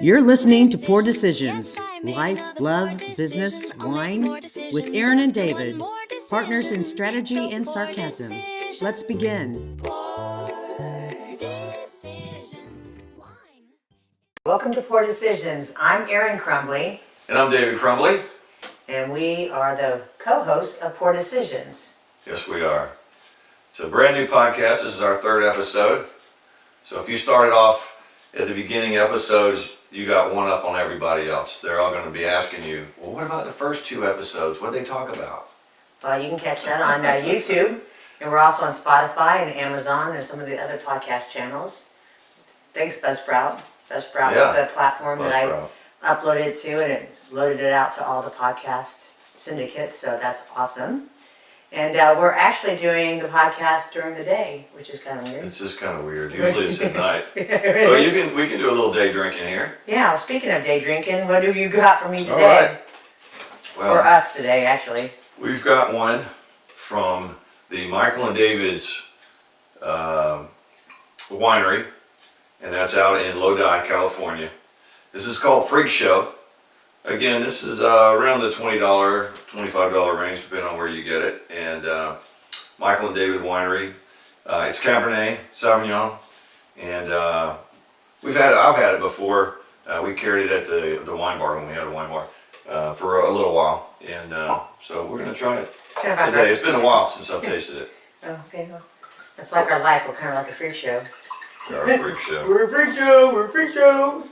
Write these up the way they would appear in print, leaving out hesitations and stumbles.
You're listening to Poor Decisions, Life, Love, Business, Wine, with Aaron and David, partners in strategy and sarcasm. Let's begin. Welcome to Poor Decisions. I'm Aaron Crumbly. And I'm David Crumbly. And we are the co-hosts of Poor Decisions. Yes, we are. It's a brand new podcast. This is our third episode. So if you started off at the beginning episodes, you got one up on everybody else. They're all going to be asking you, well, what about the first two episodes? What did they talk about? Well, you can catch that on YouTube. And we're also on Spotify and Amazon and some of the other podcast channels. Thanks, Buzzsprout. Buzzsprout is a platform that I uploaded to, and it loaded it out to all the podcast syndicates, so that's awesome. And we're actually doing the podcast during the day, which is kind of weird. It's just kind of weird. Usually it's at night. Well, we can do a little day drinking here. Yeah, well, speaking of day drinking, what have you got for me today? All right. Well, for us today, actually. We've got one from the Michael and David's winery, and that's out in Lodi, California. This is called Freak Show. Again, this is around the $20, $25 range, depending on where you get it. And Michael and David Winery. It's Cabernet Sauvignon, and I've had it before. We carried it at the wine bar when we had a wine bar for a little while, and so we're gonna try it today. It's been a while since I've tasted it. Oh, okay. Well, it's like our life. We're kind of like a freak show. We're a freak show. We're a freak show. We're a freak show.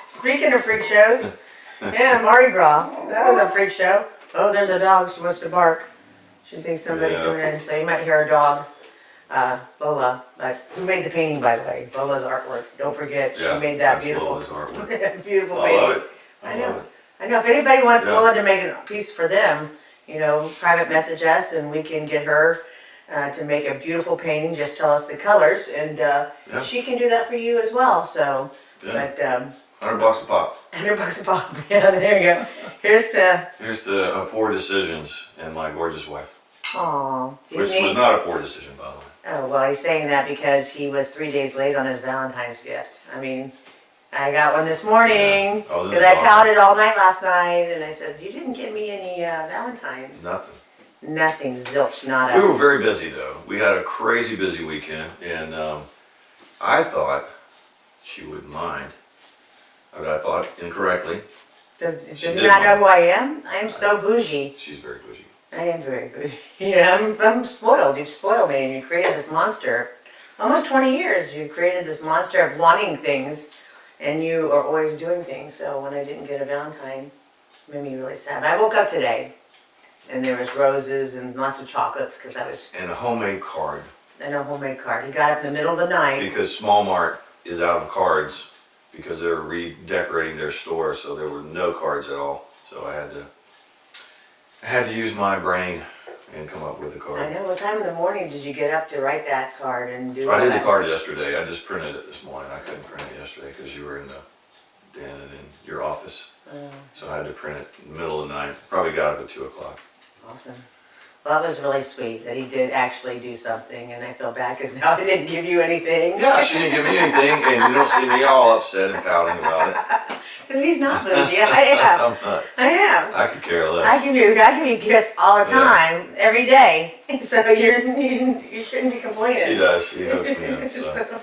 Speaking of freak shows, yeah, Mardi Gras. That was a freak show. Oh, there's a dog. She wants to bark. She thinks somebody's coming in, so you might hear a dog. Bola. But who made the painting, by the way? Bola's artwork. Don't forget, she made that beautiful. Beautiful painting. I love it. I know. If anybody wants Bola to make a piece for them, private message us, and we can get her to make a beautiful painting. Just tell us the colors, and she can do that for you as well. So, but $100 a pop. $100 a pop. Yeah, there you go. Here's to Poor Decisions and my gorgeous wife. Aww. Which was not a poor decision, by the way. Oh well, he's saying that because he was 3 days late on his Valentine's gift. I mean, I got one this morning because I pouted all night last night, and I said, "You didn't give me any Valentines." Nothing, zilch, nada. We were very busy though. We had a crazy busy weekend, and I thought she wouldn't mind, but I thought incorrectly. Does he not know who I am? I am so bougie. She's very bougie. I am very bougie. Yeah, I'm spoiled. You've spoiled me, and you created this monster. Almost 20 years, you created this monster of wanting things, and you are always doing things. So when I didn't get a Valentine, it made me really sad. I woke up today, and there was roses and lots of chocolates because I was... And a homemade card. And a homemade card. He got up in the middle of the night. Because Small Mart is out of cards because they're redecorating their store, so there were no cards at all. So I had to use my brain and come up with a card. I know. What time in the morning did you get up to write that card and do I did the card yesterday. I just printed it this morning. I couldn't print it yesterday because you were in your office. So I had to print it in the middle of the night. Probably got up at 2 o'clock. Awesome. Well, that was really sweet that he did actually do something, and I feel bad because now I didn't give you anything. Yeah, she didn't give me anything, and you don't see me all upset and pouting about it. Because he's not bougie. I am. I'm not. I am. I could care less. I give you gifts all the time, every day. So you shouldn't be complaining. She does. She hooks me up. So.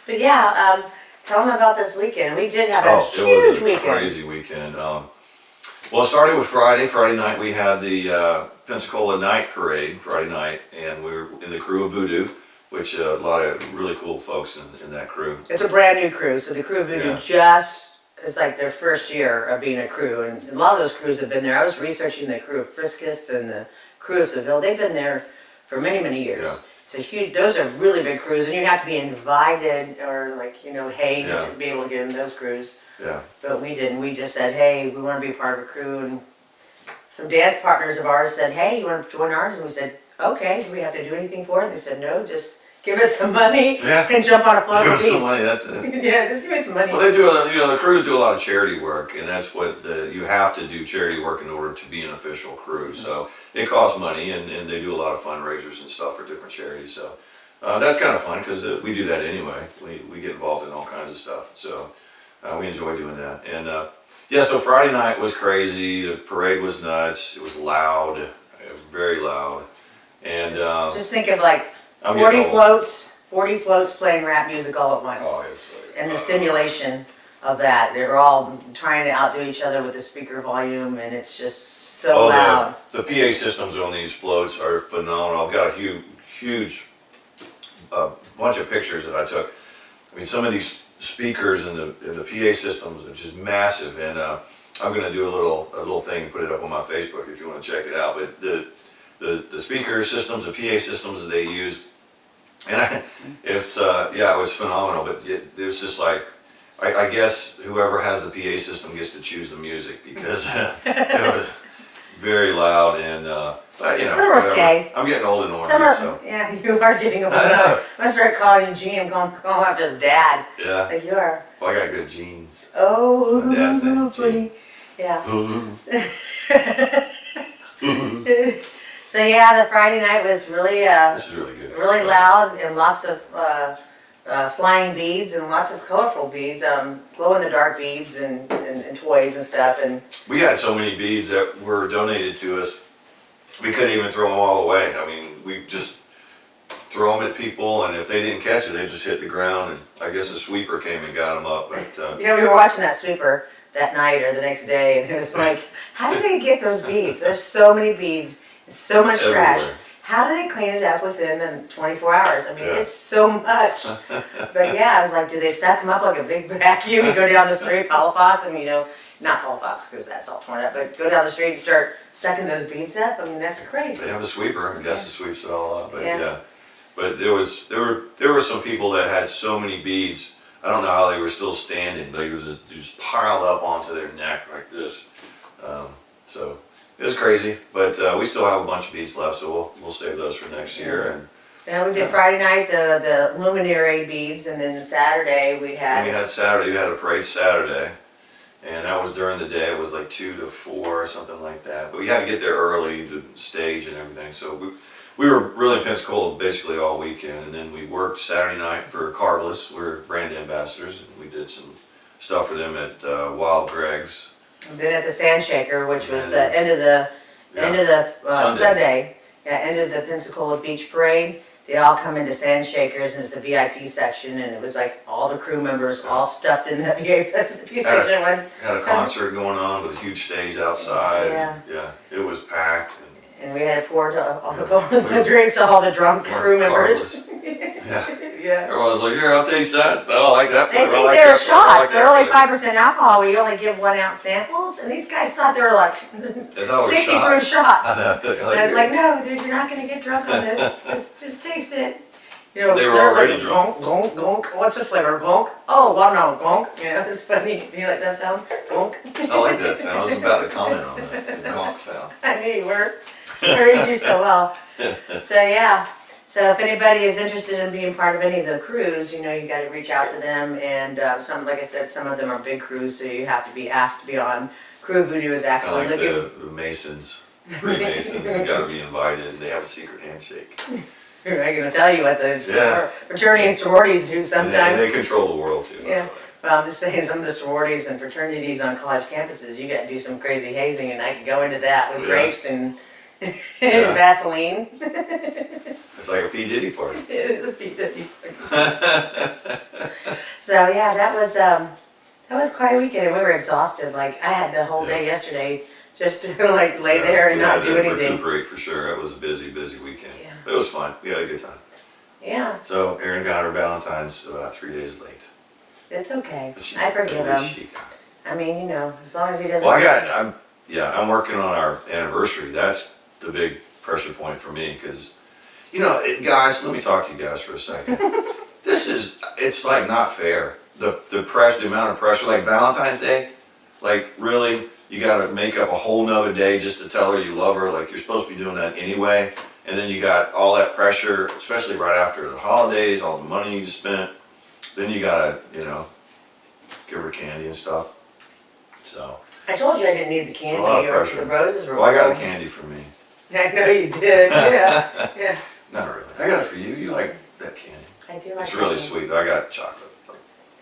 But yeah, tell them about this weekend. We did have a huge weekend. Crazy weekend. Well, it started with Friday. Friday night we had the Pensacola night parade, Friday night, and we were in the crew of Voodoo, which a lot of really cool folks in that crew. It's a brand new crew, so the crew of Voodoo it's like their first year of being a crew, and a lot of those crews have been there. I was researching the crew of Priscus and the crew of Seville. They've been there for many, many years. Yeah. It's a huge, those are really big crews, and you have to be invited or hazed to be able to get in those crews. Yeah. But we didn't. We just said, hey, we want to be part of a crew, and some dance partners of ours said, hey, you want to join ours? And we said, okay. Do we have to do anything for it? And they said, no, just give us some money and jump on a float. Give us some money, that's it. Yeah, just give me some money. Well, they do, the crews do a lot of charity work, and that's what you have to do charity work in order to be an official crew. So it costs money, and they do a lot of fundraisers and stuff for different charities. So That's kind of fun because we do that anyway. We get involved stuff. So we enjoy doing that. And yeah, so Friday night was crazy. The parade was nuts. It was loud, very loud. And just think of like 40 floats playing rap music all at once. Oh, it's like, and the stimulation of that. They're all trying to outdo each other with the speaker volume, and it's just so loud. The PA systems on these floats are phenomenal. I've got a huge bunch of pictures that I took. I mean, some of these speakers and the PA systems are just massive, and I'm going to do a little thing and put it up on my Facebook if you want to check it out. But the speaker systems, the PA systems that they use, and it was phenomenal. But it was just like, I guess whoever has the PA system gets to choose the music, because it was very loud, and you know, whatever. I'm getting old and ornery, so. Yeah, you are getting old. I'm gonna start calling you Gene, calling him his dad. Yeah. Like you are. Well, I got good genes. Oh, My dad's name, funny. Yeah. So yeah, the Friday night was really this is really good. really loud, and lots of flying beads and lots of colorful beads, glow in the dark beads and toys and stuff. And we had so many beads that were donated to us, we couldn't even throw them all away. I mean, we just throw them at people, and if they didn't catch it, they just hit the ground. And I guess the sweeper came and got them up. But you know, we were watching that sweeper that night or the next day, and it was like, how do they get those beads? There's so many beads, so much trash. everywhere. How do they clean it up within the 24 hours? I mean, it's so much. But yeah, I was like, do they suck them up like a big vacuum? You go down the street, Palafox, I mean, you know, not Palafox because that's all torn up, but go down the street and start sucking those beads up. I mean, that's crazy. They have a sweeper. I guess it sweeps it all up. But yeah. But there were some people that had so many beads. I don't know how they were still standing, but it was just piled up onto their neck like this. So it was crazy, but we still have a bunch of beads left, so we'll save those for next year. And we did Friday night the luminary beads, and then Saturday we had. We had a parade Saturday, and that was during the day. It was like 2 to 4 or something like that. But we had to get there early to stage and everything. So we were really in Pensacola basically all weekend, and then we worked Saturday night for Carbless. We're brand ambassadors, and we did some stuff for them at Wild Greg's. And then at the Sand Shaker, which was the end of the Sunday. Yeah, end of the Pensacola Beach Parade. They all come into Sand Shakers, and it's a VIP section, and it was like all the crew members all stuffed in the VIP section. Had a concert going on with a huge stage outside. Yeah, it was packed. And we had to pour the drinks to all the drunk crew members. Yeah. Everyone's like, here, I'll taste that. I don't like that. They think they're shots. They're only 5% alcohol. We only give 1 ounce samples, and these guys thought they were like 60 proof shots. And I was like, no, dude, you're not gonna get drunk on this. Just taste it. You know, they were already like, drunk. Gonk, gonk, gonk. What's the flavor? Gonk. Oh, well, no, gonk. You know, it's funny. Do you like that sound? Gonk. I like that sound. I was about to comment on that. The gonk sound. I knew you were. I read you so well. So yeah. So if anybody is interested in being part of any of the crews, you know, you got to reach out to them. And some, like I said, some of them are big crews, so you have to be asked to be on. Crew Voodoo is actually like the Masons, Freemasons. You got to be invited, and they have a secret handshake. I'm going to tell you what the fraternity and sororities do sometimes. They control the world too. Yeah. Well, I'm just saying some of the sororities and fraternities on college campuses, you got to do some crazy hazing, and I could go into that with grapes and Vaseline. It's like a P. Diddy party. It is a P. Diddy party. So yeah, that was quite a weekend, and we were exhausted. Like I had the whole day yesterday just to like lay there and not do anything. Recuperate for sure. It was a busy weekend. Yeah. It was fun. We had a good time. Yeah. So Erin got her Valentine's about 3 days late. It's okay. I forgive him. I mean, you know, as long as he doesn't. Well, I'm working on our anniversary. That's the big pressure point for me, because, you know, guys, let me talk to you guys for a second. It's like not fair. The amount of pressure, like Valentine's Day, like really, you got to make up a whole nother day just to tell her you love her. Like you're supposed to be doing that anyway, and then you got all that pressure, especially right after the holidays, all the money you spent. Then you gotta, you know, give her candy and stuff. So. I told you I didn't need the candy. It's a lot of pressure. The roses were. Well, I got the candy for me. I know you did. Yeah. Not really. I got it for you. You like that candy. I do like. It's really sweet. I got chocolate, like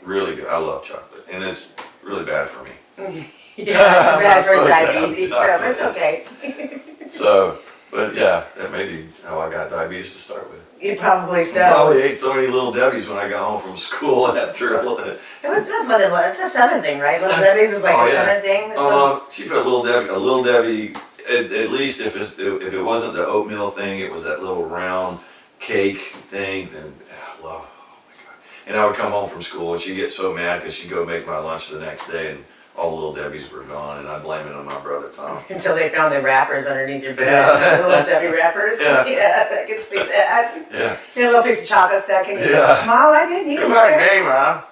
Really good. I love chocolate, and it's really bad for me. Yeah, bad for I'm diabetes, so chocolate. it's okay. So, but yeah, that may be how I got diabetes to start with. You probably I so. probably ate so many Little Debbie's when I got home from school after a little. It's a Southern thing, right? Little Debbie's is like Oh, a yeah. Southern thing. That's what's- She put a Little Debbie. At least if it wasn't the oatmeal thing, it was that little round cake thing. And I love. Oh my god! And I would come home from school, and she'd get so mad because she'd go make my lunch the next day, and all the Little Debbie's were gone, and I'd blame it on my brother Tom. Until they found the wrappers underneath your bed, Yeah. the Little Debbie wrappers. Yeah. Yeah, I can see that. Yeah. And a little piece of chocolate stuck in your Yeah. Mom, I didn't eat It was it. me, Mom.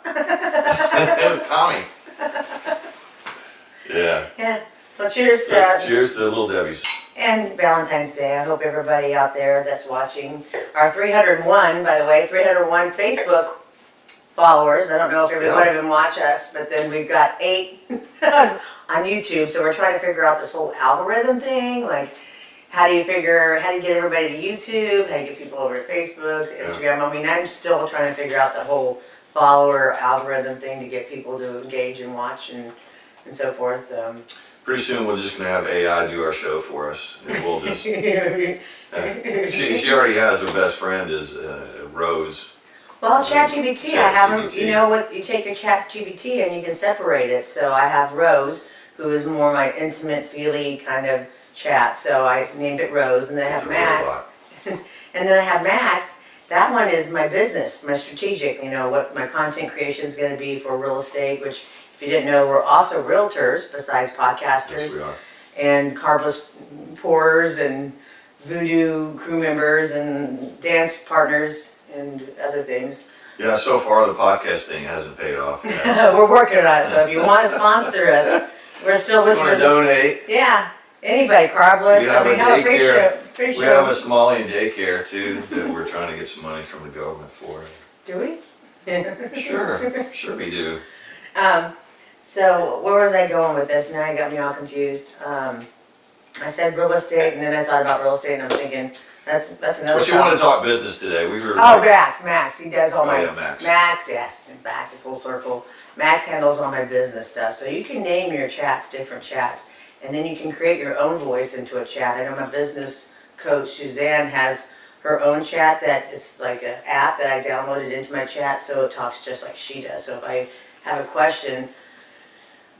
It was Tommy. Yeah. Yeah. Well, cheers So, to cheers to Little Debbie's. and Valentine's Day. I hope everybody out there that's watching our 301, by the way, 301 Facebook followers. I don't know if everybody even watch us, but then we've got 8 on YouTube. So we're trying to figure out this whole algorithm thing. Like, how do you get everybody to YouTube? How do you get people over to Facebook, Instagram? I mean, I'm still trying to figure out the whole follower algorithm thing to get people to engage and watch and so forth. Pretty soon we're just gonna have AI do our show for us, and we'll just. She already has her best friend is Rose. Well, ChatGPT, I have them. ChatGPT. You know what? You take your ChatGPT and you can separate it. So I have Rose, who is more my intimate, feely kind of chat. So I named it Rose, and then I have It's a Max, robot. and then I have Max. That one is my business, my strategic. You know what my content creation is going to be for real estate. Which, if you didn't know, we're also realtors besides podcasters Yes, we are. and carbless pourers and voodoo crew members and dance partners and other things. Yeah, so far the podcast thing hasn't paid off yet. We're working on it, so if you want to sponsor us, we're still If you looking want to for donate, yeah, anybody, carbless. We have I mean, a no, free daycare. show, free we have a show. Somalian daycare too that we're trying to get some money from the government for. Do we? Sure we do. So where was I going with this? Now you got me all confused. I said real estate, and then I thought about real estate, and I'm thinking that's another. But you want to talk business today? We were. Oh, Max, he does all Oh, my. yeah, Max. Max, yes, back to full circle. Max handles all my business stuff, so you can name your chats different chats, and then you can create your own voice into a chat. I know my business coach Suzanne has her own chat that is like an app that I downloaded into my chat, so it talks just like she does. So if I have a question,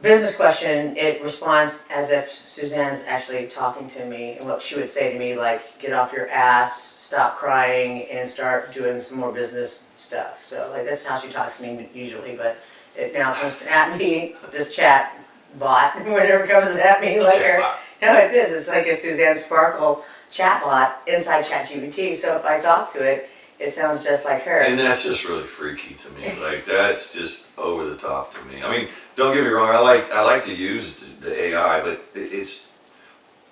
business question, it responds as if Suzanne's actually talking to me, and what she would say to me, like, get off your ass, stop crying, and start doing some more business stuff. So like that's how she talks to me usually, but it now comes at me, this chat bot, whenever it comes at me, like her. No, it is. It's like a Suzanne Sparkle chat bot inside ChatGPT. So if I talk to it, it sounds just like her. And that's just really freaky to me. Like that's just over the top to me. I mean, don't get me wrong. I like to use the AI, but it's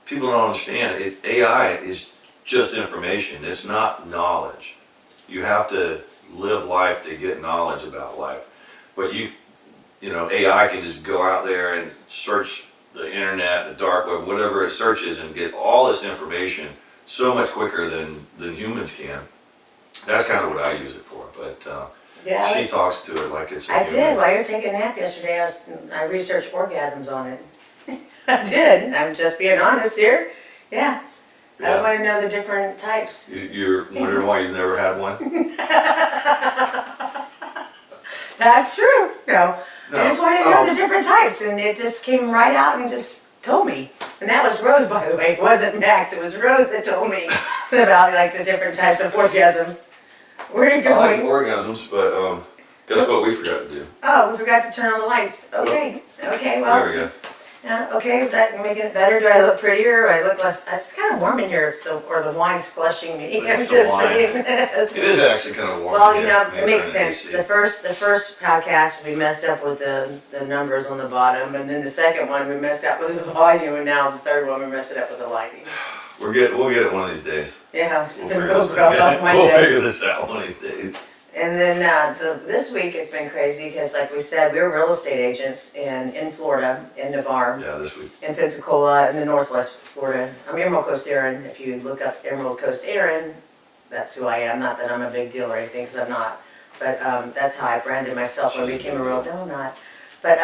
people don't understand it. AI is just information. It's not knowledge. You have to live life to get knowledge about life. But you know, AI can just go out there and search the internet, the dark web, whatever it searches, and get all this information so much quicker than humans can. That's kind of what I use it for, but yeah, she talks to it like it's a I human. did. While you were taking a nap yesterday, I researched orgasms on it. I did. I'm just being honest here. Yeah. I Yeah. want to know the different types. You're wondering why you've never had one? That's true. No. I just wanted to know Oh. the different types, and it just came right out and just told me. And that was Rose, by the way. It wasn't Max. It was Rose that told me about like the different types of orgasms. Where are you I like going? orgasms, but guess what we forgot to do? Oh, we forgot to turn on the lights. Okay. Okay. Well. There we go. Yeah, okay, is that making it better? Do I look prettier? Or I look less? It's kind of warm in here. Or the wine's flushing me. I'm It's just the wine. saying. It is actually kind of warm. Well, you here. know, Let me it makes turn the sense. AC. The first podcast we messed up with the numbers on the bottom, and then the second one we messed up with the volume, and now the third one we messed it up with the lighting. We'll get it one of these days. Yeah, We'll the figure Rose this girls out. on We'll Monday. figure this out one of these days. And then this week it's been crazy because, like we said, we're real estate agents in Florida, in Navarre. Yeah, this week. In Pensacola, in the Northwest Florida. I'm Emerald Coast Aaron. If you look up Emerald Coast Aaron, that's who I am. Not that I'm a big deal or anything, because I'm not. But that's how I branded myself when I became a real, no, I'm not. But,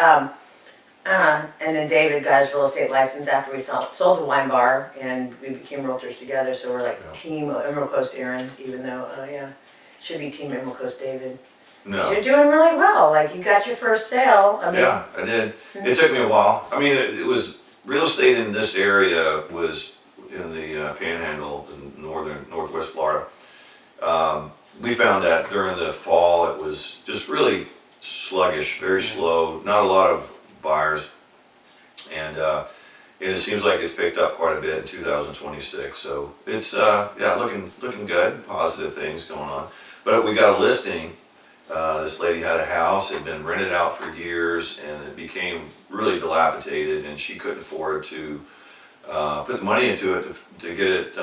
and then David got his real estate license after we sold the wine bar, and we became realtors together, so we're like team Emerald Coast Aaron, even though, should be team Emerald Coast David. No. You're doing really well, like you got your first sale. I mean, Yeah, I did. It took me a while. I mean, it was, real estate in this area was in the Panhandle in northwest Florida. We found that during the fall it was just really sluggish, very slow, not a lot of buyers, and it seems like it's picked up quite a bit in 2026. So it's looking good, positive things going on. But we got a listing. This lady had a house, it had been rented out for years, and it became really dilapidated, and she couldn't afford to put the money into it to get it,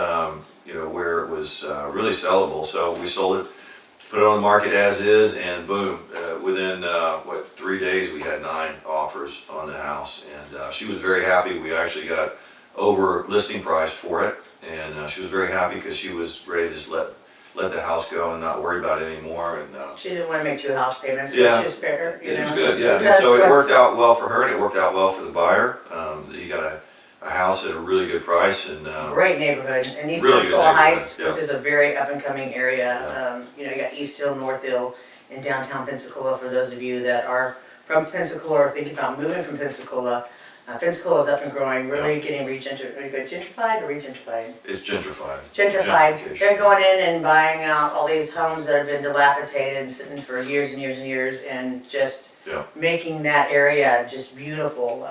where it was really sellable. So we sold it, put it on the market as is, and boom, within 3 days we had 9 offers on the house, and she was very happy. We actually got over listing price for it, and she was very happy because she was ready to just let the house go and not worry about it anymore. And she didn't want to make 2 house payments, which is fair. It was good, yeah. And so it worked out well for her, and it worked out well for the buyer. You got a house at a really good price, and great neighborhood, and East really Pensacola Heights, yeah. which is a very up and coming area. You got East Hill, North Hill, in downtown Pensacola. For those of you that are from Pensacola or thinking about moving from Pensacola, Pensacola is up and growing, really getting gentrified or regentrified? It's gentrified. Gentrified. They're going in and buying out all these homes that have been dilapidated and sitting for years and years and years, and just making that area just beautiful.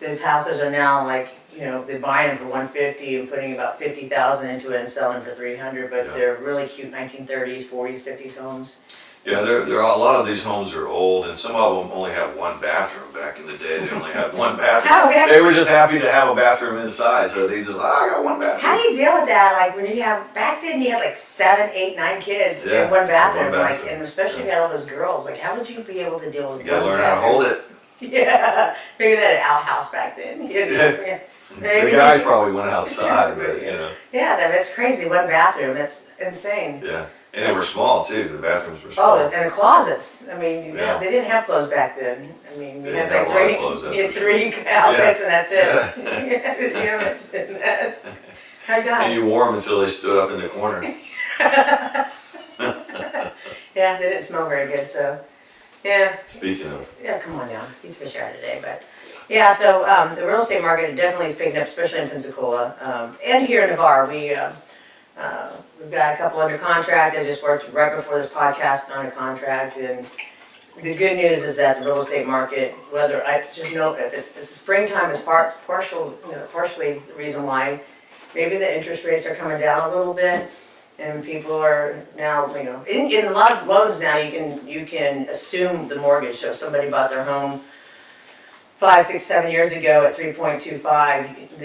These houses are now like, they're buying them for $150 and putting about $50,000 into it and selling for $300, but they're really cute 1930s, 40s, 50s homes. Yeah, there are a lot of these homes are old, and some of them only have 1 bathroom. Back in the day, they only had 1 bathroom. They were just happy to have a bathroom inside, so they just, I got 1 bathroom. How do you deal with that? Like when you have, back then you had like 7, 8, 9 kids in 1 bathroom, like, and especially if you had all those girls, like how would you be able to deal with You gotta learn how to hold it. Yeah, maybe that outhouse back then. The guys probably went outside, but Yeah, that's crazy, 1 bathroom, that's insane. Yeah. And they were small too. The bathrooms were small. Oh, and the closets. I mean, they didn't have clothes back then. I mean, you had like 3 outlets, and that's it. And you wore them until they stood up in the corner. Yeah, they didn't smell very good. So, yeah. Speaking of. Yeah, come on now. He's for sure today, but. Yeah, so the real estate market definitely is picking up, especially in Pensacola and here in Navarre. We've got a couple under contract. I just worked right before this podcast on a contract, and the good news is that the real estate market, whether I just know if it's the springtime is partially the reason why. Maybe the interest rates are coming down a little bit, and people are now, in a lot of loans now you can assume the mortgage. So if somebody bought their home 5, 6, 7 years ago at 3.25,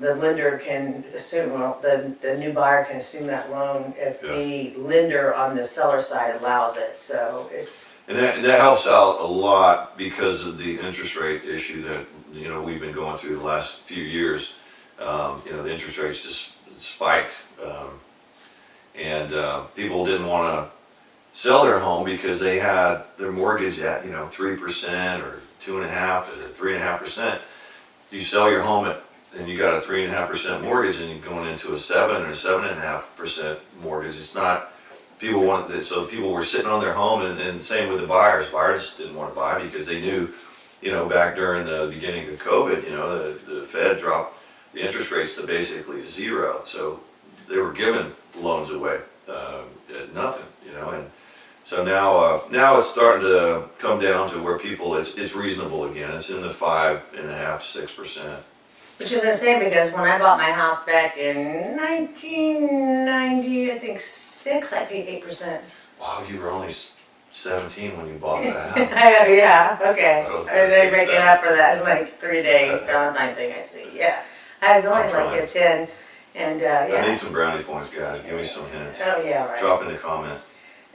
the lender can assume, the new buyer can assume that loan if the lender on the seller side allows it. So it's and that helps out a lot because of the interest rate issue that we've been going through the last few years. The interest rates just spiked, and people didn't want to sell their home because they had their mortgage at 3% or 2.5% to 3.5%. You sell your home and you got a 3.5% mortgage, and you're going into a 7 or 7.5% mortgage. It's not. People wanted, so people were sitting on their home, and same with the buyers. Buyers didn't want to buy because they knew, back during the beginning of COVID, the Fed dropped the interest rates to basically 0. So they were giving loans away at nothing, and so now it's starting to come down to where people, it's reasonable again. It's in the 5.5% to 6%. Which is insane because when I bought my house back in 1990, I think 6, I paid 8%. Wow, you were only 17 when you bought that house. Yeah, okay. They're making up for that like 3-day Valentine thing, I see. Yeah, I was only like a 10, and I need some brownie points, guys. Give me some hints. Oh yeah, right. Drop in the comment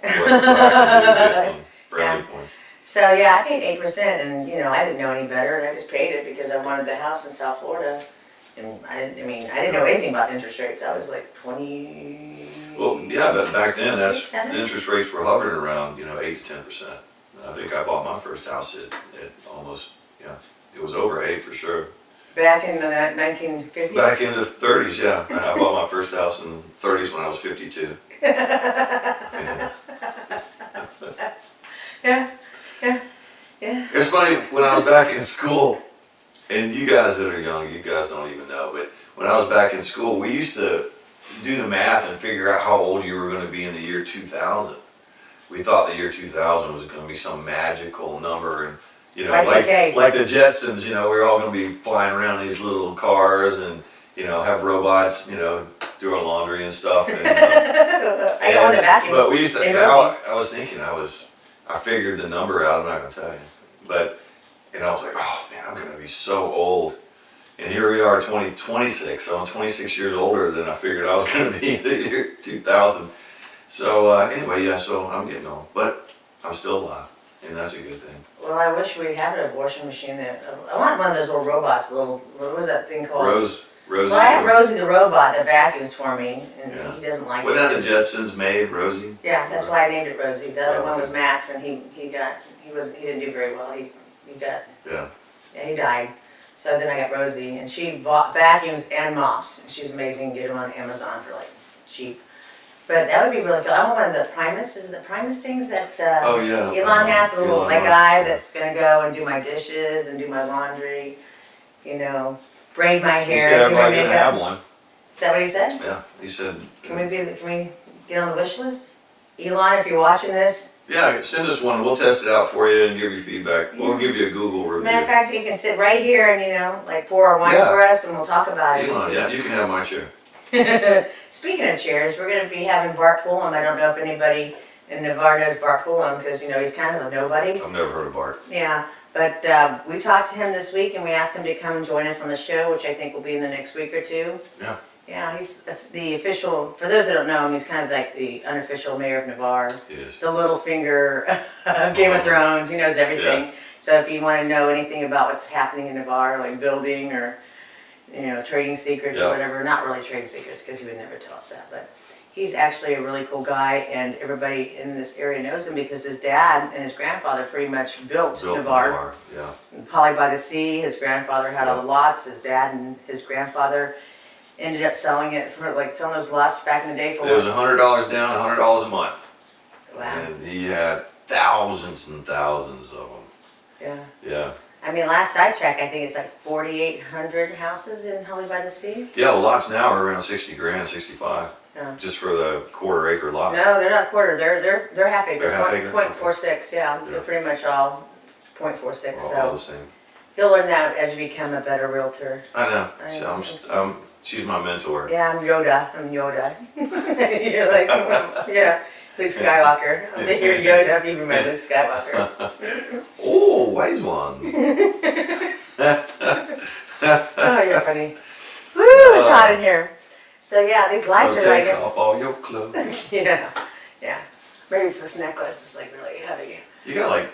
what I can do to get some brownie points. So yeah, I paid 8%, and I didn't know any better, and I just paid it because I wanted the house in South Florida, And I didn't know anything about interest rates. I was like 20. Well, yeah, but back then, that's, 7? the interest rates were hovering around, 8 to 10%. I think I bought my first house at almost, it was over 8 for sure. Back in the 1950s? Back in the 30s, yeah. I bought my first house in the 30s when I was 52. Yeah. Yeah. It's funny, when I was back in school, and you guys that are young, you guys don't even know, but when I was back in school, we used to do the math and figure out how old you were going to be in the year 2000. We thought the year 2000 was going to be some magical number, and like the Jetsons, we were all going to be flying around these little cars and have robots, do our laundry and stuff. And, I own the vacuum. But we used to. I was thinking, I figured the number out. I'm not going to tell you, but I was like, oh man, I'm going to be so old. And here we are, 26. So I'm 26 years older than I figured I was going to be in the year 2000. So anyway, yeah. So I'm getting old, but I'm still alive, and that's a good thing. Well, I wish we had an abortion machine. I want one of those little robots. What was that thing called? Rosie. Well, I have Rosie the robot that vacuums for me, and he doesn't like it. Wasn't that the Jetsons made Rosie? Yeah, that's why I named it Rosie. The other one was Max, and he didn't do very well. He died. So then I got Rosie, and she vacuums and mops. She's amazing. Get them on Amazon for like cheap. But that would be really cool. I want one of the Primus. Is it the Primus things that Elon has? A little guy that's gonna go and do my dishes and do my laundry. Braid my hair. He said everybody's gonna have one. Is that what he said? Yeah, he said. Can we get on the wish list? Elon, if you're watching this. Yeah, send us one. We'll test it out for you and give you feedback. We'll give you a Google review. Matter of fact, you can sit right here and pour our wine for us, and we'll talk about it. Elon, yeah, you can have my chair. Speaking of chairs, we're going to be having Bart Pullum. I don't know if anybody in Navarre knows Bart Pullum because he's kind of a nobody. I've never heard of Bart. Yeah, but we talked to him this week, and we asked him to come and join us on the show, which I think will be in the next week or two. Yeah. Yeah, he's the official. For those that don't know him, he's kind of like the unofficial mayor of Navarre. He is. The little finger of Game of Thrones. He knows everything. Yeah. So if you want to know anything about what's happening in Navarre, like building or trading secrets or whatever, not really trading secrets because he would never tell us that, but he's actually a really cool guy, and everybody in this area knows him because his dad and his grandfather pretty much built Navarre. Yeah. Poly by the Sea, his grandfather had all the lots. His dad and his grandfather ended up selling it for selling those lots back in the day for. It was $100 down, $100 a month. Wow. And he had thousands and thousands of them. Yeah. Yeah. I mean, last I checked, I think it's like 4,800 houses in Poly by the Sea. Yeah, the lots now are around 60 grand, 65. Yeah. Just for the quarter-acre lot. No, they're not quarter. They're half acre. They're half acre? 0.46. Yeah, they're pretty much all 0.46. All the same. You'll learn that as you become a better realtor. I know. She's my mentor. Yeah, I'm Yoda. You're like, yeah, Luke Skywalker. I think you're Yoda, even by Luke Skywalker. Oh, wise one. Oh, you're funny. Woo, it's hot in here. So yeah, these lights are like. Take off all your clothes. Yeah. Maybe it's this necklace. It's like really heavy. You got like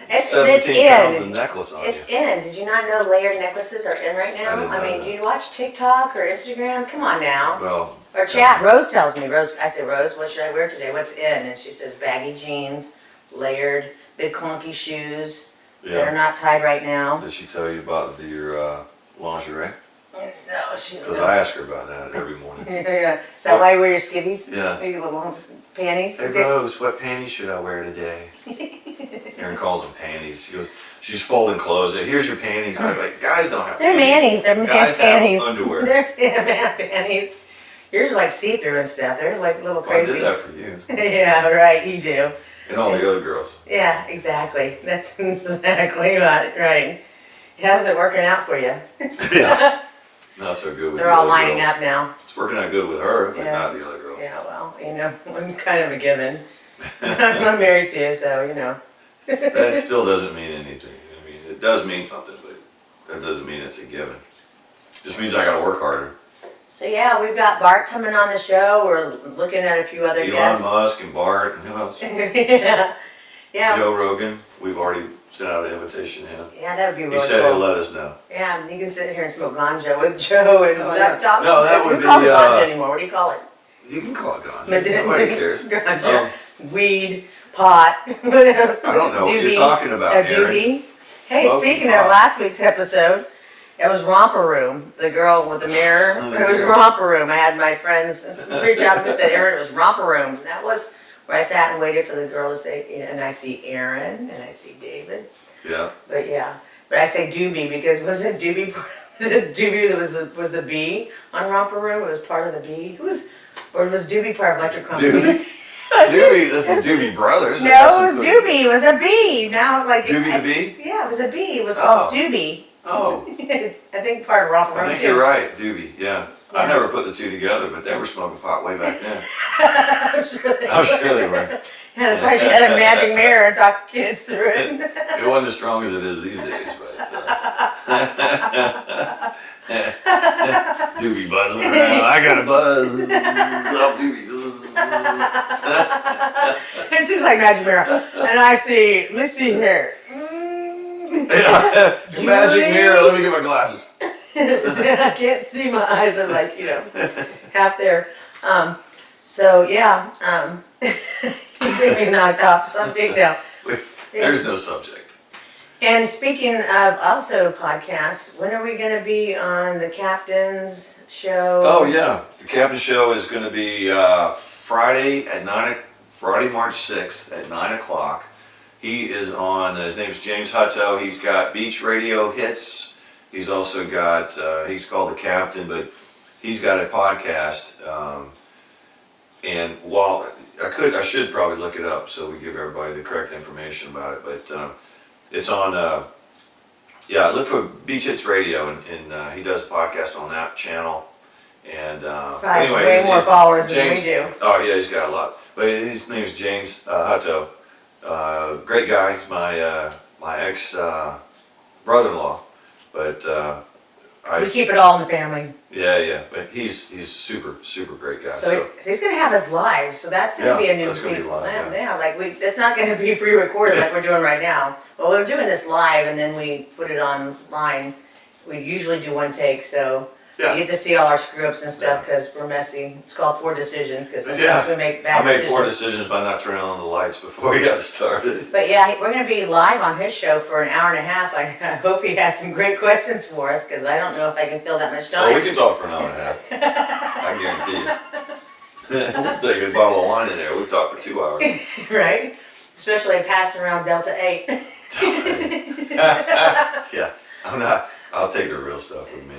it's 17 pounds of necklace on It's you. in. Did you not know layered necklaces are in right now? I mean, do you watch TikTok or Instagram? Come on now. Well. Or chat. Rose tells me. I say, Rose, what should I wear today? What's in? And she says baggy jeans, layered, big clunky shoes that are not tied right now. Did she tell you about your lingerie? No, she. Because I ask her about that every morning. Yeah. Is that why you wear your skivvies? Yeah. Your little panties? Hey Rose, what panties should I wear today? Aaron calls them panties. She goes, she's folding clothes. Here's your panties. I'm like, guys don't have They're panties. manis. They're man guys panties. Have underwear. They're man panties. Yours are like see-through and stuff. They're like a little crazy. Well, I did that for you. Yeah, right. You do. And all the other girls. Yeah, exactly. That's exactly right. How's it working out for you? Yeah. Not so good with They're all lining up now. It's working out good with her, but not the other girls. Yeah, well, I'm kind of a given. I'm married to you, so, That still doesn't mean anything. I mean, it does mean something, but that doesn't mean it's a given. It just means I gotta work harder. So yeah, we've got Bart coming on the show. We're looking at a few other guests. Elon Musk and Bart and who else? Yeah. Yeah. Joe Rogan, we've already sent out an invitation to him. Yeah, that would be really He cool. said he'll let us know. Yeah, you can sit here and smoke ganja with Joe and No, Who that would calls be, it ganja anymore? What do you call it? You can call it ganja. Nobody cares. Ganja, weed, pot. What else? I don't know what you're talking about, A Aaron. doobie. Hey, Smoking speaking pot. of last week's episode, it was Romper Room. The girl with the mirror. Oh, It was Romper Room. I had my friends reach out to me and said, Aaron, it was Romper Room. That was where I sat and waited for the girl to say, and I see Aaron and I see David. Yeah. But yeah, but I say doobie because wasn't doobie the doobie that was the bee on Romper Room? It was part of the bee. Or was doobie part of Electric Company? Doobie? Doobie, this is Doobie Brothers. No, it was doobie. It was a bee. Now like Doobie the bee? Yeah, it was a bee. It was called doobie. Oh. It's, I think part of Romper Room I think too. you're right, doobie, yeah. I Yeah. never put the two together, but they were smoking pot way back then. I'm sure they I'm sure they were. Yeah, that's why she had a magic mirror and talked to kids through it. It wasn't as strong as it is these days, but doobie buzzing around. I got a buzz. Stop doobie. And she's like magic mirror. And I see, let me see here. Yeah. Magic mirror. Let me get my glasses. I can't see, my eyes are like, half there. So yeah, you get me knocked off something now. There's no subject. And speaking of also podcasts, when are we going to be on the Captain's show? Oh yeah, the Captain Show is going to be Friday March 6th at 9 o'clock. He is on. His name's James Hutto. He's got Beach Radio Hits. He's also got. He's called the Captain, but he's got a podcast. And while I should probably look it up so we give everybody the correct information about it. But it's on. Look for Beach Hits Radio, and he does a podcast on that channel. And Probably anyway, way more followers James, than we do. Oh yeah, he's got a lot. But his name's James Hutto. Great guy. He's my ex brother-in-law. But We keep it all in the family. yeah. But he's super great guy. So he's going to have us live. So that's going to be a new that's gonna be live, Yeah, like it's not going to be pre-recorded like we're doing right now. Well, we're doing this live and then we put it online. We usually do one take, so Yeah. you get to see all our screw-ups and stuff because we're messy. It's called poor decisions because sometimes we make bad I made decisions. poor decisions by not turning on the lights before we got started. But yeah, we're going to be live on his show for an hour and a half. I hope he has some great questions for us because I don't know if I can fill that much Oh, time. we can talk for an hour and a half. I guarantee you. We'll take a bottle of wine in there. We'll talk for 2 hours. Right? Especially passing around Delta 8. Yeah, I'll take the real stuff with me.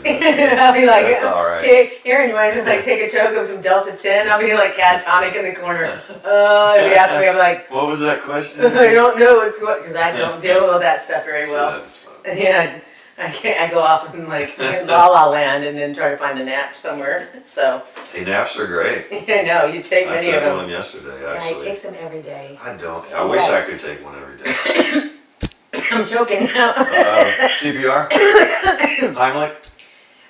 I'll be like, That's all right. Hey, Aaron, you want to like take a chug of some Delta 10? I'll be like catatonic in the corner. If you ask me, I'm like, What was that question? I don't know what's going, because I don't deal with that stuff very well. That's fun. Yeah, I can't. I go off in like la la land and then try to find a nap somewhere. So Hey, naps are great. I know you take I many took of them. one yesterday, Yeah, he actually. takes them every day. I don't. I wish I could take one every day. I'm joking now. CPR? Heimlich?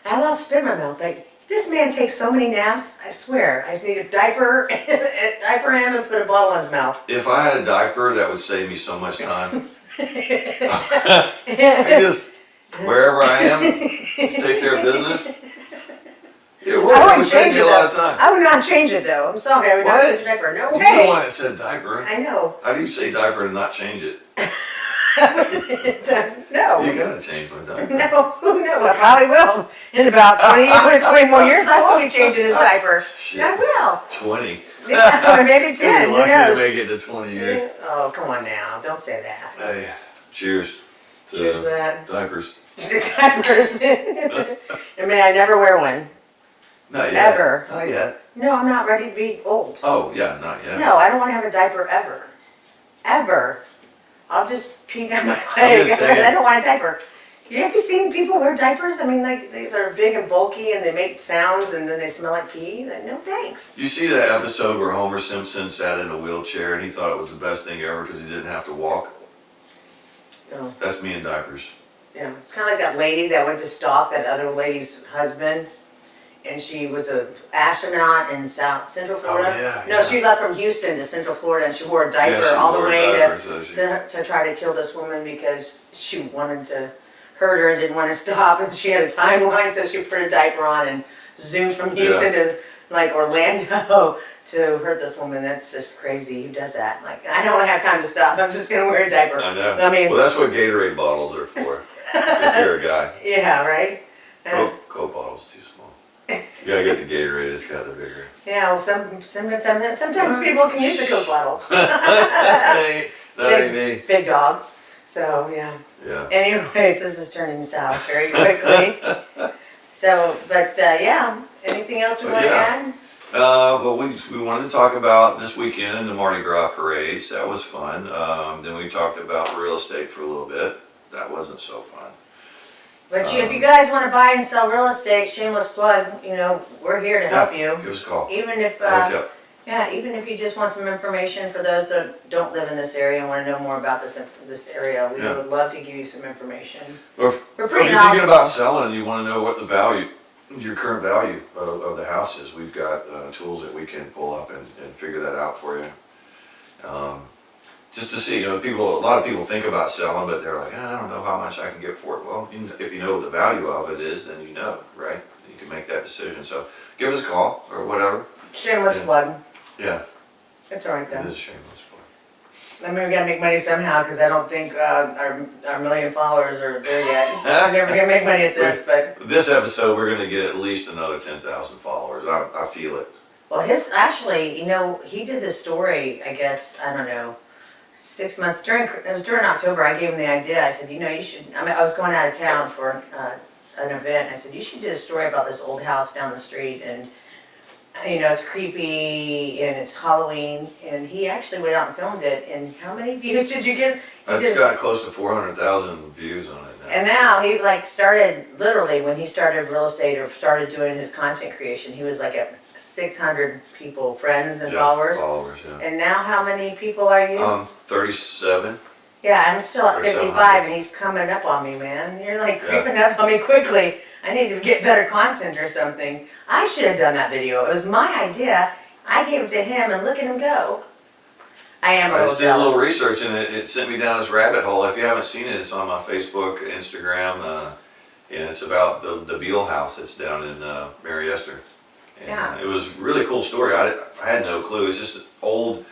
I lost spit in my mouth. Like this man takes so many naps. I swear. I just need a diaper, diaper him, and put a bottle in his mouth. If I had a diaper, that would save me so much time. I just, wherever I am, just take care of business. It would. I It wouldn't would save change you it a lot though. of time. I would not change it though. I'm sorry. I would not What? change a diaper. No You're the way. one that said diaper. I know. How do you say diaper and not change it? No. You gotta change my diaper. No, no, I probably will. In about 20 more years, I will be changing his diaper. Shit. I will. 20. Yeah, or maybe 10, You're who lucky to knows? make it to 20 years. Oh, come on now, don't say that. Hey, cheers to Cheers to that. diapers. Diapers. I mean, I never wear one. Not yet. Ever. Not yet. No, I'm not ready to be old. Oh, yeah, not yet. No, I don't want to have a diaper ever. Ever. I'll just pee down my just leg. saying. I don't want a diaper. Have you seen people wear diapers? I mean, like, they're big and bulky and they make sounds and then they smell like pee. Like, no thanks. You see that episode where Homer Simpson sat in a wheelchair and he thought it was the best thing ever because he didn't have to walk? No. That's me in diapers. Yeah, it's kind of like that lady that went to stalk that other lady's husband. and she was an astronaut in South Central Florida. No, she left from Houston to Central Florida, and she wore a diaper all the way to try to kill this woman because she wanted to hurt her and didn't want to stop, and she had a timeline, so she put a diaper on and zoomed from Houston to like Orlando to hurt this woman. That's just crazy. Who does that? Like, I don't have time to stop. I'm just gonna wear a diaper. I know. I mean, well, that's what Gatorade bottles are for. If you're a guy. Yeah, right. Coke bottle's too small. You gotta get the Gatorade. It's got the bigger. Yeah. Well, sometimes people can use the Coke bottle. Big dog. So yeah. Yeah. Anyways, this is turning south very quickly. So, but yeah. Anything else we want to add? But we wanted to talk about this weekend in the Mardi Gras parades. That was fun. Then we talked about real estate for a little bit. That wasn't so fun. But if you guys want to buy and sell real estate, shameless plug, we're here to help you. Give us a call. Even if, even if you just want some information for those that don't live in this area and want to know more about this area, we would love to give you some information. We're pretty. If you're thinking about selling and you want to know what the value, your current value of the house is, we've got tools that we can pull up and figure that out for you. Just to see, a lot of people think about selling, but they're like, I don't know how much I can get for it. Well, if you know what the value of it is, then right? You can make that decision. So give us a call or whatever. Shameless plug. Yeah. It's all right, though. It is a shameless plug. I mean, we gotta make money somehow, because I don't think our million followers are there yet. We're never gonna make money at this, but... This episode, we're gonna get at least another 10,000 followers. I feel it. Well, he did this story, I guess, I don't know, 6 months, it was during October. I gave him the idea. I said, you should, I was going out of town for an event. I said, you should do a story about this old house down the street, and it's creepy, and it's Halloween, and he actually went out and filmed it. And how many views did you get? It's got close to 400,000 views on it now. And now he started, literally, when he started real estate or started doing his content creation, he was like at 600 people, friends and followers. And now how many people are you? 37. Yeah, I'm still at 55, and he's coming up on me, man. You're like creeping up on me quickly. I need to get better content or something. I should have done that video. It was my idea. I gave it to him, and look at him go. I just did a little research, and it sent me down this rabbit hole. If you haven't seen it, it's on my Facebook, Instagram, and it's about the Beale house that's down in Mary Esther. And it was a really cool story. I had no clue. It's just an old,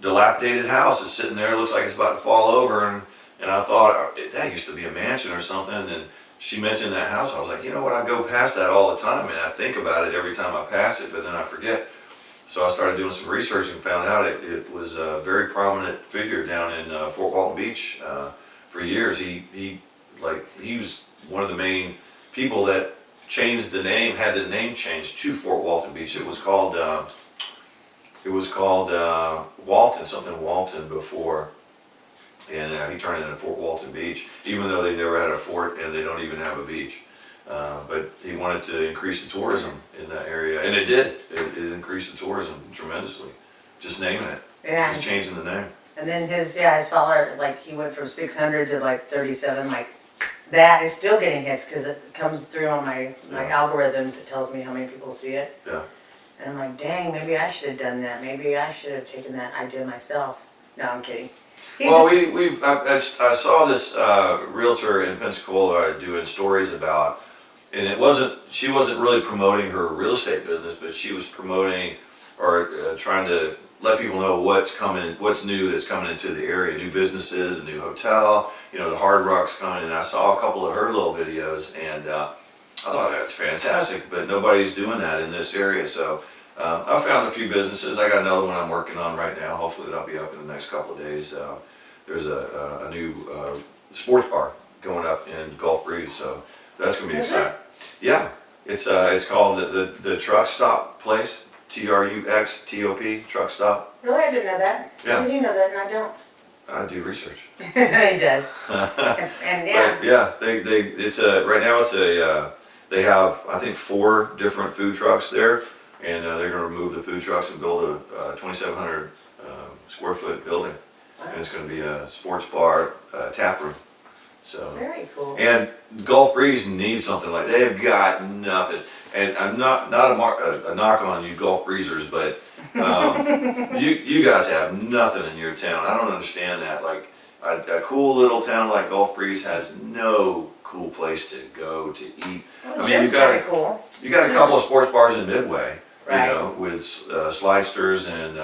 dilapidated house. It's sitting there. It looks like it's about to fall over. And I thought, that used to be a mansion or something. And she mentioned that house. I was like, you know what? I go past that all the time. And I think about it every time I pass it, but then I forget. So I started doing some research and found out it was a very prominent figure down in Fort Walton Beach for years. He was one of the main people that changed the name, had the name changed to Fort Walton Beach. It was called Walton, something Walton before, and he turned it into Fort Walton Beach, even though they never had a fort and they don't even have a beach. But he wanted to increase the tourism in that area, and it did. It increased the tourism tremendously, just naming it, just changing the name. And then his follower, he went from 600 to 37, that is still getting hits because it comes through on my algorithms. It tells me how many people see it. Yeah. And I'm like, dang, maybe I should have done that. Maybe I should have taken that idea myself. No, I'm kidding. Well, I saw this realtor in Pensacola doing stories about, and she wasn't really promoting her real estate business, but she was promoting or trying to let people know what's new that's coming into the area, new businesses, a new hotel, the Hard Rock's coming. And I saw a couple of her little videos, and I thought that's fantastic, but nobody's doing that in this area. So I found a few businesses. I got another one I'm working on right now. Hopefully that'll be up in the next couple of days. There's a new sports bar going up in Gulf Breeze, so that's gonna be exciting. Yeah, it's called the Truck Stop Place. TRUXTOP, Truck Stop. Really? I didn't know that. Yeah. You know that and I don't. I do research. He does. and yeah. But yeah, right now they have, I think, 4 different food trucks there, and they're going to remove the food trucks and build a 2,700 square foot building. Wow. And it's going to be a sports bar, tap room. So very cool. And Gulf Breeze needs something like they've got nothing. And I'm not a knock on you Gulf Breezers, but you guys have nothing in your town. I don't understand that. Like a cool little town like Gulf Breeze has no cool place to go to eat. Well, I mean, you got cool. You got a couple of sports bars in Midway, right. You know, with Slidesters and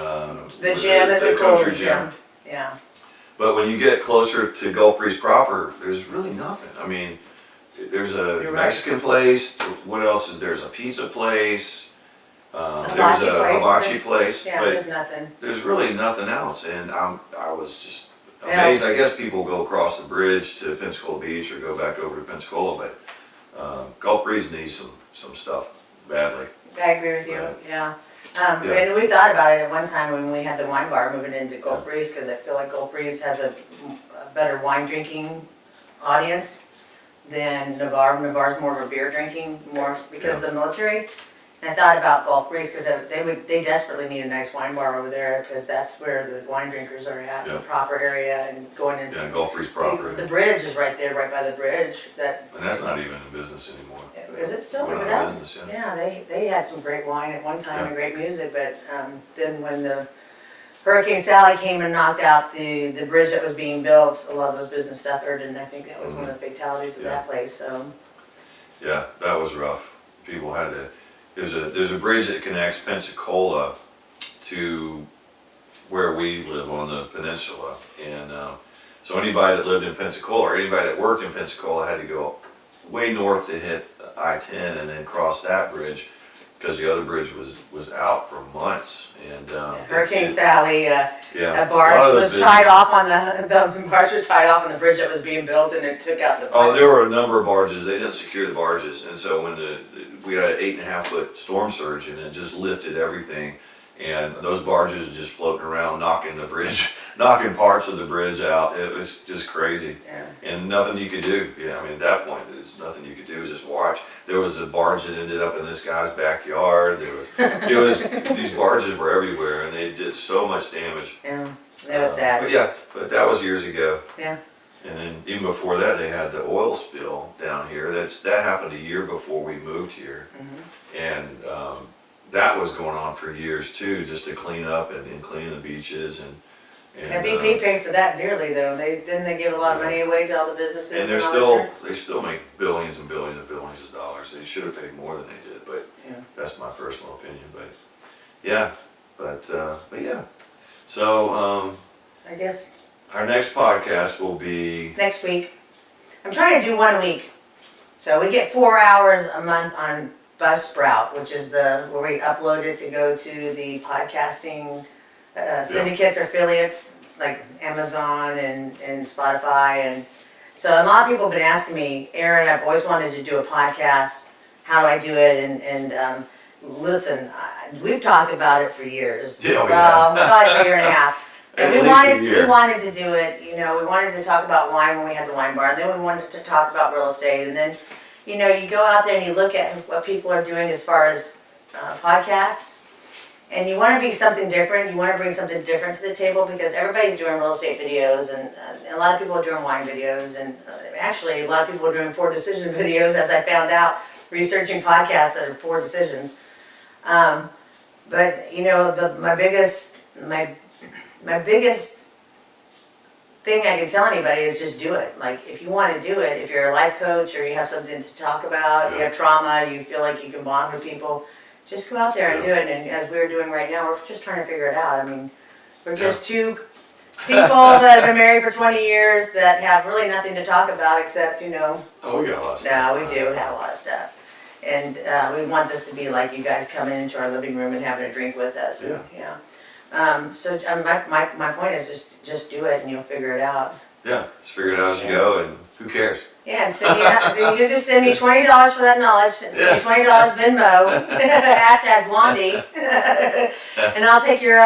the gym is a cool gym. Yeah. But when you get closer to Gulf Breeze proper, there's really nothing. I mean, there's a Mexican place. What else is there's a pizza place. There's a hibachi place. Yeah, but there's nothing. There's really nothing else, and I was just amazed. I guess people go across the bridge to Pensacola Beach or go back over to Pensacola, but Gulf Breeze needs some stuff badly. I agree with you. Yeah. And we thought about it at one time when we had the wine bar moving into Gulf Breeze, because I feel like Gulf Breeze has a better wine drinking audience than Navarre. Navarre's more of a beer drinking, more because of the military. And I thought about Gulf Breeze because they desperately need a nice wine bar over there, because that's where the wine drinkers are at, the proper area, and going into Gulf Breeze proper. The bridge is right there, right by the bridge. And that's not even in business anymore. Is it still? Is it out out? of business, Yeah, they had some great wine at one time and great music, but then when the Hurricane Sally came and knocked out the bridge that was being built, a lot of those business suffered, and I think that was one of the fatalities of that place. So. Yeah, that was rough. People had to. There's a bridge that connects Pensacola to where we live on the peninsula, and so anybody that lived in Pensacola or anybody that worked in Pensacola had to go way north to hit I-10 and then cross that bridge, because the other bridge was out for months. And Hurricane Sally, a barge was tied off on the barge was tied off on the bridge that was being built, and it took out the. Oh, there were a number of barges. They didn't secure the barges, and so when we had an 8.5-foot storm surge, and it just lifted everything, and those barges just floating around, knocking the bridge, knocking parts of the bridge out. It was just crazy, and nothing you could do. Yeah, I mean, at that point, there's nothing you could do. Just watch. There was a barge that ended up in this guy's backyard. These barges were everywhere, and they did so much damage. Yeah, that was sad. But that was years ago. Yeah. And then even before that, they had the oil spill down here. That happened a year before we moved here, and that was going on for years too, just to clean up and clean the beaches and BP paid for that dearly, though. Didn't they give a lot of money away to all the businesses? And they still make billions and billions and billions of dollars. They should have paid more than they did, but that's my personal opinion. But yeah. So I guess our next podcast will be next week. I'm trying to do one a week, so we get 4 hours a month on Buzzsprout, which is where we upload it to go to the podcasting syndicates or affiliates like Amazon and Spotify. And so a lot of people have been asking me, Aaron, I've always wanted to do a podcast. How do I do it? And listen, we've talked about it for years. About a year and a half. And we wanted to do it. You know, we wanted to talk about wine when we had the wine bar, and then we wanted to talk about real estate, and then, you know, you go out there and you look at what people are doing as far as podcasts, and you want to be something different. You want to bring something different to the table, because everybody's doing real estate videos, and a lot of people are doing wine videos, and actually a lot of people are doing poor decision videos, as I found out researching podcasts that are poor decisions. But you know, my biggest thing I can tell anybody is just do it. Like, if you want to do it, if you're a life coach or you have something to talk about, you have trauma, you feel like you can bond with people, just go out there and do it. And as we're doing right now, we're just trying to figure it out. I mean, we're just two people that have been married for 20 years that have really nothing to talk about except, you know. Oh, we got a lot of stuff. No, we do have a lot of stuff. And we want this to be like you guys coming into our living room and having a drink with us. Yeah. So my point is just do it and you'll figure it out. Yeah, just figure it out as you go, and who cares? Yeah, and send me, you just send me $20 for that knowledge. Send me $20 Venmo, hashtag Blondie, and I'll take your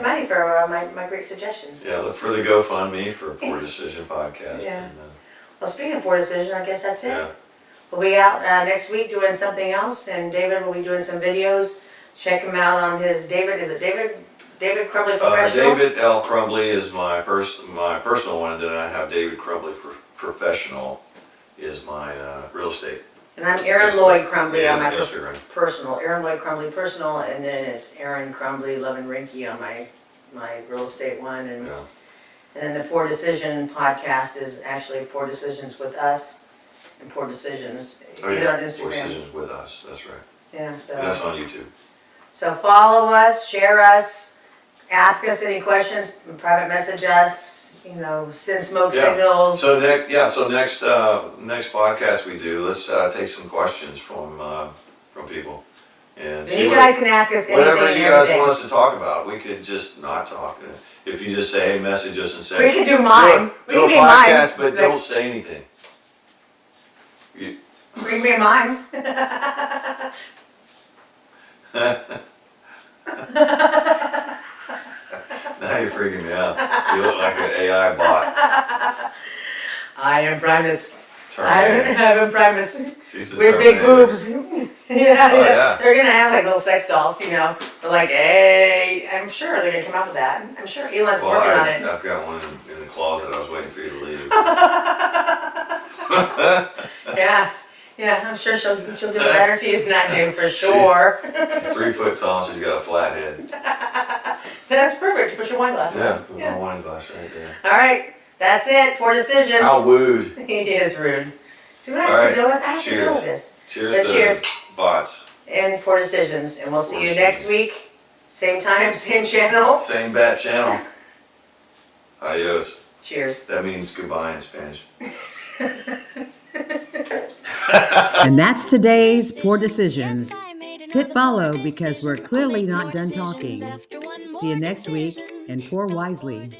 money for my great suggestions. Yeah, look for the GoFundMe for Poor Decision Podcast. Yeah. And, well, speaking of poor decision, I guess that's it. Yeah. We'll be out next week doing something else, and David will be doing some videos. Check him out on his David. Is it David David Crumbly Professional? David L. Crumbly is my personal one, and then I have David Crumbly Professional is my real estate. And I'm Erin Lloyd Crumbly on my Instagram. Personal. Erin Lloyd Crumbly Personal, and then it's Erin Crumbly Love and Rinky on my real estate one. And then the Poor Decision podcast is actually Poor Decisions with Us and Poor Decisions. Either on Instagram. Poor Decisions with Us, that's right. Yeah, so. And that's on YouTube. So follow us, share us, ask us any questions, private message us, send smoke signals. So next podcast we do, let's take some questions from people. And you guys can ask us anything. Whatever you guys want us to talk about, we could just not talk. If you just say, hey, message us and say. We can do mine. Do a podcast, but don't say anything. Bring me mimes. Now you're freaking me out. You look like an AI bot. I am Primus. Terminator. I am Primus. She's the With big Terminator. boobs. Yeah. They're gonna have like little sex dolls, But like, hey, I'm sure they're gonna come up with that. I'm sure Elon's working on it. I've got one in the closet. I was waiting for you to leave. Yeah, I'm sure she'll do it better to you than I do, for sure. She's 3 foot tall. She's got a flat head. That's perfect. Put your wine glass on. Put my wine glass right there. All right, that's it. Poor Decisions. How rude. He is rude. See what I have to deal with? I have to deal with this. Cheers to bots. And Poor Decisions. And we'll see you next week. Same time, same channel. Same bat channel. Adios. Cheers. That means goodbye in Spanish. And that's today's Poor Decisions. Hit follow because we're clearly not done talking. See you next week and pour wisely.